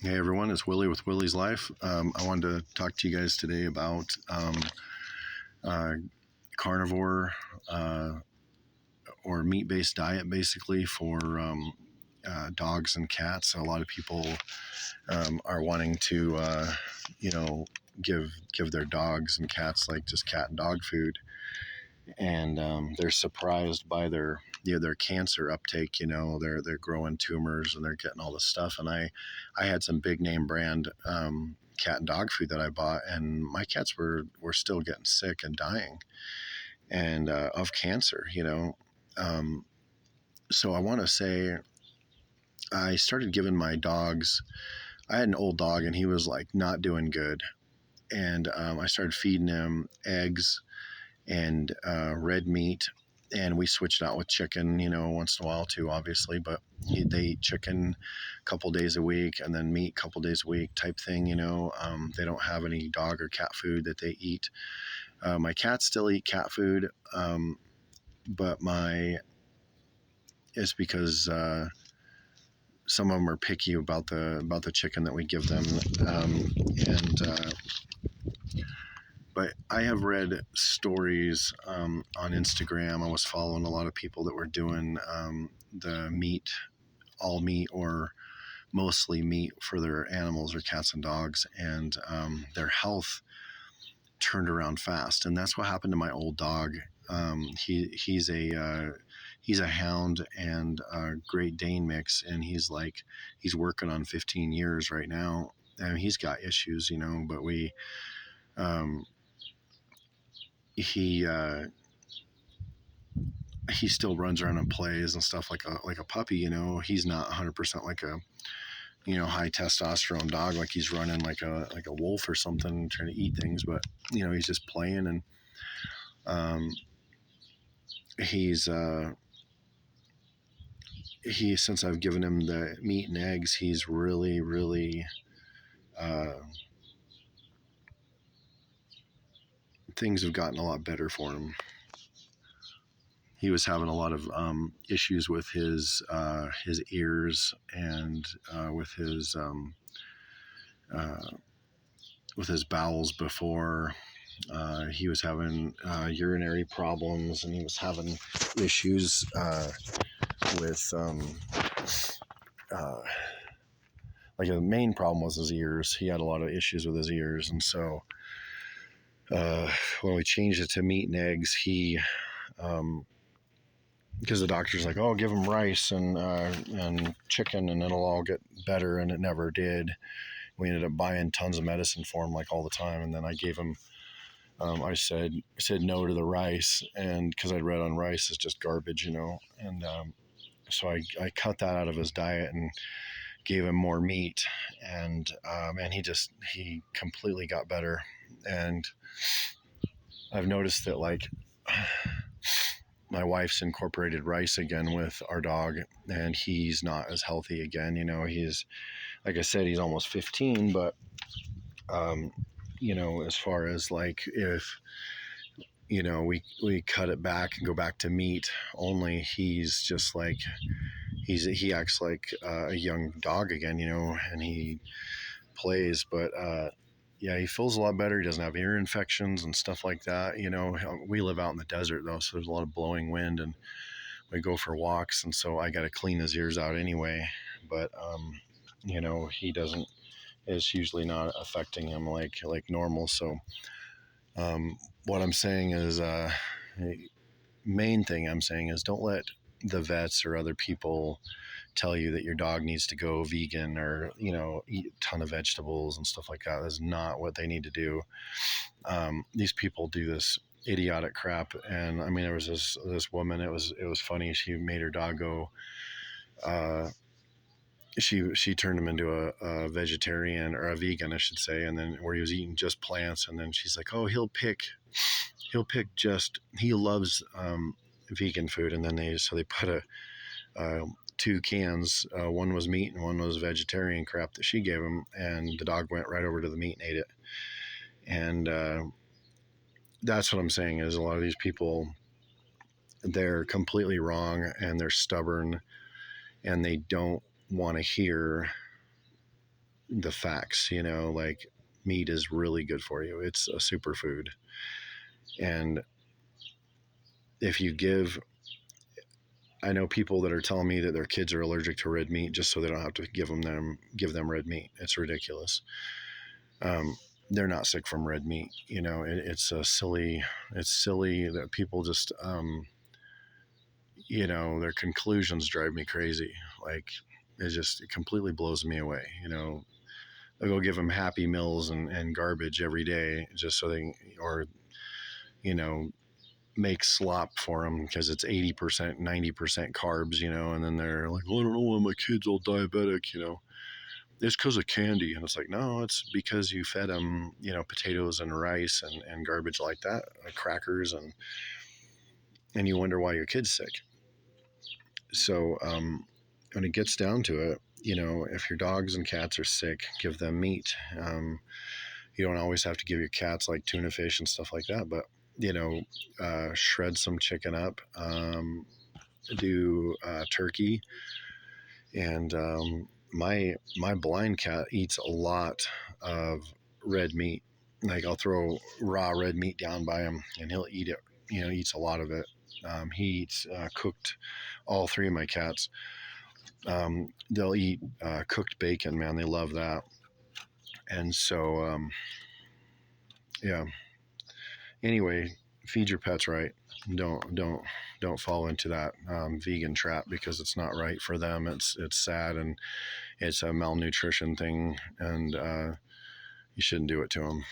Hey everyone, it's Willie with Willie's Life. I wanted to talk to you guys today about uh, carnivore uh, or meat-based diet, basically for dogs and cats. A lot of people are wanting to, you know, give their dogs and cats like just cat and dog food, and they're surprised by their cancer uptake. They're growing tumors and they're getting all this stuff. And I had some big name brand cat and dog food that I bought, and my cats were still getting sick and dying and of cancer. Um, so I want to say I started giving my dogs. I had an old dog and he was like not doing good, and I started feeding him eggs and red meat, and we switched out with chicken, once in a while too, obviously. But they eat chicken a couple days a week, and then meat a couple days a week, type thing. They don't have any dog or cat food that they eat. My cats still eat cat food, but it's because some of them are picky about the chicken that we give them, and but I have read stories on Instagram. I was following a lot of people that were doing the meat, all meat or mostly meat for their animals or cats and dogs, and their health turned around fast. And that's what happened to my old dog. He's a hound and a Great Dane mix, and he's working on 15 years right now. And he's got issues, but um, he he still runs around and plays and stuff like a puppy. He's not 100% like a high testosterone dog, like he's running like a wolf or something trying to eat things. But he's just playing. And um, he's he since I've given him the meat and eggs, he's really uh, things have gotten a lot better for him. He was having a lot of issues with his ears and uh, with his bowels before. He was having urinary problems, and he was having issues with uh, like the main problem was his ears. He had a lot of issues with his ears, and so when we changed it to meat and eggs, he because the doctor's like, "Oh, give him rice and chicken, and it'll all get better," and it never did. We ended up buying tons of medicine for him, like all the time. And then I gave him, I said no to the rice, and because I'd read on rice is just garbage, and so I cut that out of his diet and gave him more meat, and he completely got better. And I've noticed that, like, my wife's incorporated rice again with our dog, and he's not as healthy again. He's, like I said, he's almost 15, but um, as far as like if we cut it back and go back to meat only, he's just like he acts like a young dog again, and he plays. But yeah, he feels a lot better. He doesn't have ear infections and stuff like that. We live out in the desert though, so there's a lot of blowing wind, and we go for walks, and so I got to clean his ears out anyway. But he doesn't. It's usually not affecting him like normal. So what I'm saying is, main thing I'm saying is, don't let the vets or other people tell you that your dog needs to go vegan or eat a ton of vegetables and stuff like that. That's not what they need to do. These people do this idiotic crap, and I mean, there was this woman. It was funny. She made her dog go. She turned him into a vegetarian, or a vegan, I should say, and then where he was eating just plants. And then she's like, "Oh, he loves vegan food." And then they put two cans. One was meat and one was vegetarian crap that she gave him, and the dog went right over to the meat and ate it. And that's what I'm saying is, a lot of these people, they're completely wrong, and they're stubborn, and they don't want to hear the facts, like meat is really good for you. It's a superfood. And if you give, I know people that are telling me that their kids are allergic to red meat just so they don't have to give them red meat. It's ridiculous. They're not sick from red meat. It's silly. It's silly that people just, their conclusions drive me crazy. Like it completely blows me away. They'll go give them Happy Meals and garbage every day just so they, or, you know, make slop for them because it's 80%, 90% carbs, and then they're like, well, I don't know why my kid's all diabetic, it's because of candy. And it's like, no, it's because you fed them, potatoes and rice and garbage like that, crackers, and you wonder why your kid's sick. So when it gets down to it, if your dogs and cats are sick, give them meat. You don't always have to give your cats like tuna fish and stuff like that, but shred some chicken up, do turkey, and my blind cat eats a lot of red meat. Like I'll throw raw red meat down by him, and he'll eat it. Eats a lot of it. He eats cooked. All three of my cats, they'll eat cooked bacon. Man, they love that. And so, yeah. Anyway, feed your pets right. Don't fall into that vegan trap because it's not right for them. It's sad, and it's a malnutrition thing, and you shouldn't do it to them.